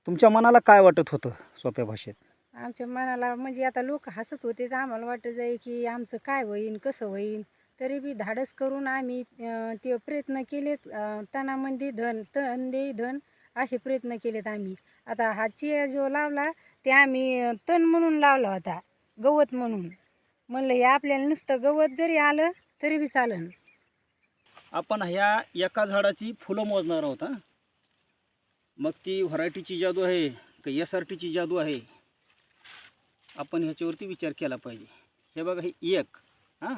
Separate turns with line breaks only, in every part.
तुमच्या मनाला काय वाटत होतं सोप्या भाषेत?
आमच्या मनाला म्हणजे आता लोक हसत होते तर आम्हाला वाटत जाई की आमचं काय होईन कसं होईन. तरी बी धाडस करून आम्ही ते प्रयत्न केलेत. तनामंदी धन तन देई धन असे प्रयत्न केलेत आम्ही. आता हा चिया जो लावला ते आम्ही तण म्हणून लावला होता, गवत म्हणून. म्हणलं हे आपल्याला नुसतं गवत जरी आलं तरी बी चालन.
आपण ह्या एका झाडाची फुलं मोजणार आहोत हां. मग ती व्हरायटीची जादू आहे का SRTची जादू आहे, आपण ह्याच्यावरती विचार केला पाहिजे. हे बघा, हे 1 हां,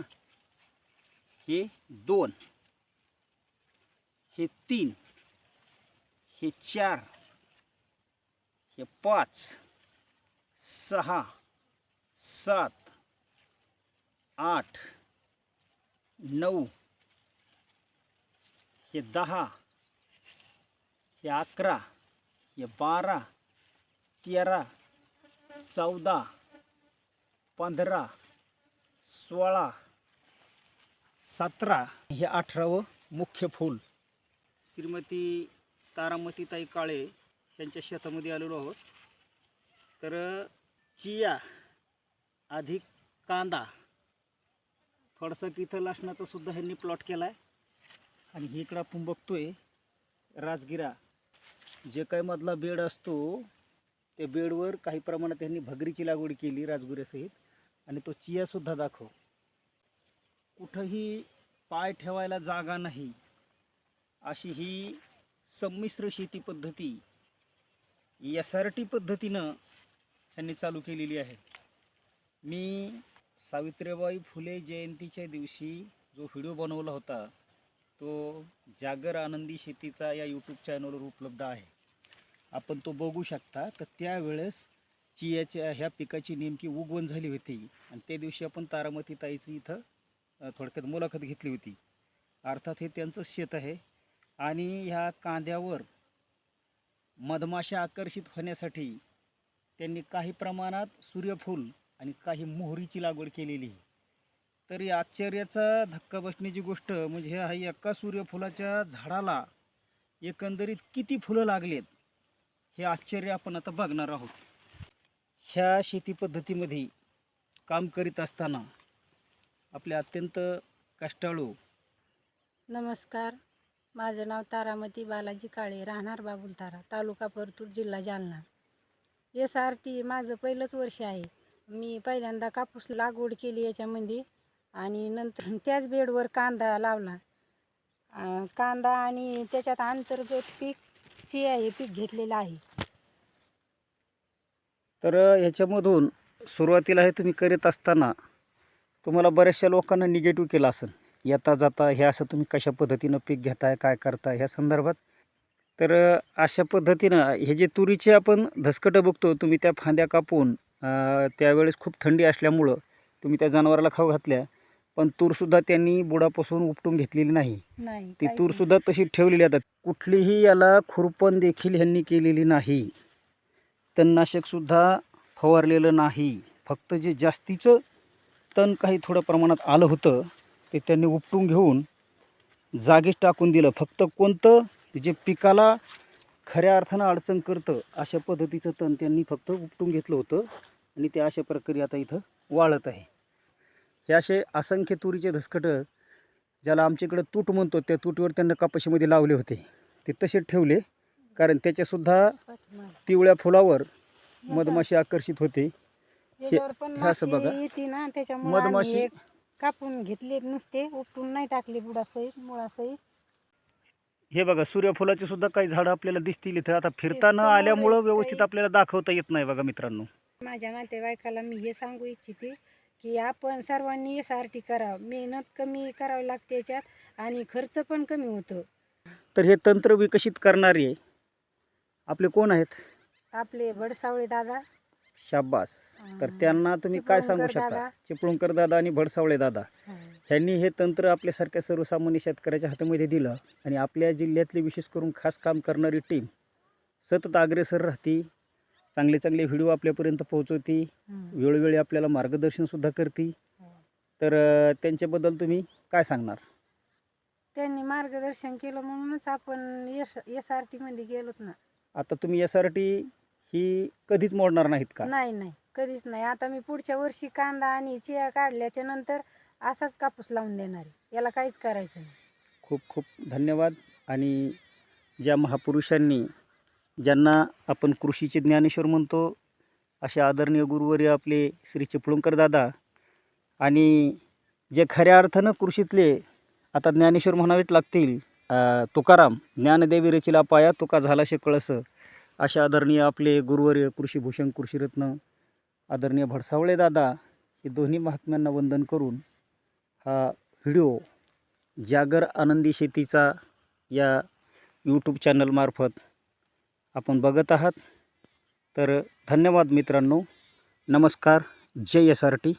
हे 2, हे 3, हे 4, हे 5, 6, 7, 8, 9, हे 10, हे 11, हे 12, 13, 14, 15, 16, 17, हे 18वं मुख्य फूल. श्रीमती तारामतीताई काळे यांच्या शेतामध्ये आलेलो आहोत. तर चिया अधिक कांदा, थोडासा तिथं लसणाचा सुद्धा ह्यांनी प्लॉट केला आहे. आणि हे इकडं आपण बघतोय राजगिरा, जे काही मधला बेड असतो त्या बेडवर काही प्रमाणात त्यांनी भगरीची लागवड केली राजगिऱ्यासहित. आणि तो चियासुद्धा दाखव. कुठंही पाय ठेवायला जागा नाही अशी ही संमिश्र शेती पद्धती SRT पद्धतीनं त्यांनी चालू केलेली आहे. मी सावित्रीबाई फुले जयंतीच्या दिवशी जो व्हिडिओ बनवला होता तो जागर आनंदी शेतीचा या यूट्यूब चॅनलवर उपलब्ध आहे, आपण तो बघू शकता. तर त्यावेळेस चियाच्या ह्या पिकाची नेमकी उगवण झाली होती आणि त्या दिवशी आपण तारामती ताईची इथं थोडक्यात मुलाखत घेतली होती. अर्थात हे त्यांचं शेत आहे आणि ह्या कांद्यावर मधमाशा आकर्षित होण्यासाठी त्यांनी काही प्रमाणात सूर्यफूल आणि काही मोहरीची लागवड केलेली आहे. तरी आश्चर्याचा धक्का बसण्याची गोष्ट म्हणजे ह्या एका सूर्यफुलाच्या झाडाला एकंदरीत किती फुलं लागलेत हे आश्चर्य आपण आता बघणार आहोत. ह्या शेती पद्धतीमध्ये काम करीत असताना आपले अत्यंत कष्टाळू.
नमस्कार, माझं नाव तारामती बालाजी काळे, राहणार बाबुलतारा, तालुका परतूर, जिल्हा जालना. SRT माझं पहिलंच वर्ष आहे. मी पहिल्यांदा कापूस लागवड केली याच्यामध्ये आणि नंतर त्याच बेडवर कांदा लावला. कांदा आणि त्याच्यात अंतर्गत पीक चिया हे पीक घेतलेलं आहे.
तर ह्याच्यामधून सुरुवातीला हे तुम्ही करीत असताना तुम्हाला बऱ्याचशा लोकांना निगेटिव्ह केलं असेल, येता जाता हे असं तुम्ही कशा पद्धतीनं पीक घेताय, काय करताय ह्या संदर्भात. तर अशा पद्धतीनं हे जे तुरीचे आपण धसकटं बघतो, तुम्ही त्या फांद्या कापून त्यावेळेस खूप थंडी असल्यामुळं तुम्ही त्या जनावराला खाऊ घातल्या, पण तूरसुद्धा त्यांनी बुडापासून उपटून घेतलेली नाही. ती
काहीच
तूरसुद्धा तशी ठेवलेली. आता कुठलीही याला खुरपण देखील ह्यांनी केलेली नाही, तणनाशकसुद्धा फवारलेलं नाही. फक्त जे जास्तीचं तण काही थोड्या प्रमाणात आलं होतं ते त्यांनी उपटून घेऊन जागीच टाकून दिलं. फक्त कोणतं जे पिकाला खऱ्या अर्थानं अडचण करतं अशा पद्धतीचं तण त्यांनी फक्त उपटून घेतलं होतं आणि ते अशा प्रकारे आता इथं वाळत आहे. हे असे असंख्य तुरीचे धसकटं, ज्याला आमच्याकडे तूट म्हणतो, त्या तुटीवर त्यांना कपाशीमध्ये लावले होते, ते तसे ठेवले. कारण त्याच्यासुद्धा पिवळ्या फुलावर मधमाशी आकर्षित होते. हे असं बघा, मधमाशी
कापून घेतले, नुसते उपटून नाही टाकले बुडासहित मुळासहित.
हे बघा, सूर्यफुलाचे सुद्धा काही झाडं आपल्याला दिसतील इथं. आता फिरता न आल्यामुळं व्यवस्थित आपल्याला दाखवता येत नाही बघा मित्रांनो.
माझ्या नातेवाईकाला मी हे सांगू इच्छिते की आपण सर्वांनी SRT करावं. मेहनत कमी करावी लागते याच्यात आणि खर्च पण कमी होतो.
तर हे तंत्र विकसित करणारे आपले कोण आहेत?
आपले भडसावळे दादा.
शाब्बास. तर त्यांना तुम्ही काय सांगू शकता? चिपळूणकर दादा आणि भडसावळे दादा ह्यांनी हे तंत्र आपल्यासारख्या सर्वसामान्य शेतकऱ्याच्या हातामध्ये दिलं आणि आपल्या जिल्ह्यातली विशेष करून खास काम करणारी टीम सतत अग्रेसर राहती, चांगले चांगले व्हिडिओ आपल्यापर्यंत पोहोचवती, वेळोवेळी आपल्याला मार्गदर्शनसुद्धा करते. तर त्यांच्याबद्दल तुम्ही काय सांगणार?
त्यांनी मार्गदर्शन केलं म्हणूनच आपण SRT मध्ये गेलोत ना.
आता तुम्ही SRT ही कधीच मोडणार नाहीत का?
नाही नाही कधीच नाही. आता मी पुढच्या वर्षी कांदा आणि चिया काढल्याच्या नंतर असाच कापूस लावून देणार आहे. याला काहीच करायचं नाही.
खूप खूप धन्यवाद. आणि ज्या महापुरुषांनी, ज्यांना आपण कृषीचे ज्ञानेश्वर म्हणतो, असे आदरणीय गुरुवर्य आपले श्री चिपळूणकर दादा, आणि जे खऱ्या अर्थानं कृषीतले आता ज्ञानेश्वर म्हणावेच लागतील, तुकाराम, ज्ञानदेवी रचिला पाया तुका झालाशे कळस, अशा आदरणीय आपले गुरुवर्य कृषीभूषण कृषीरत्न आदरणीय भडसावळे दादा, हे दोन्ही महात्म्यांना वंदन करून हा व्हिडिओ जागर आनंदी शेतीचा या यूट्यूब चॅनलमार्फत आपण बघत आहात. तर धन्यवाद मित्रांनो. नमस्कार. जय SRT.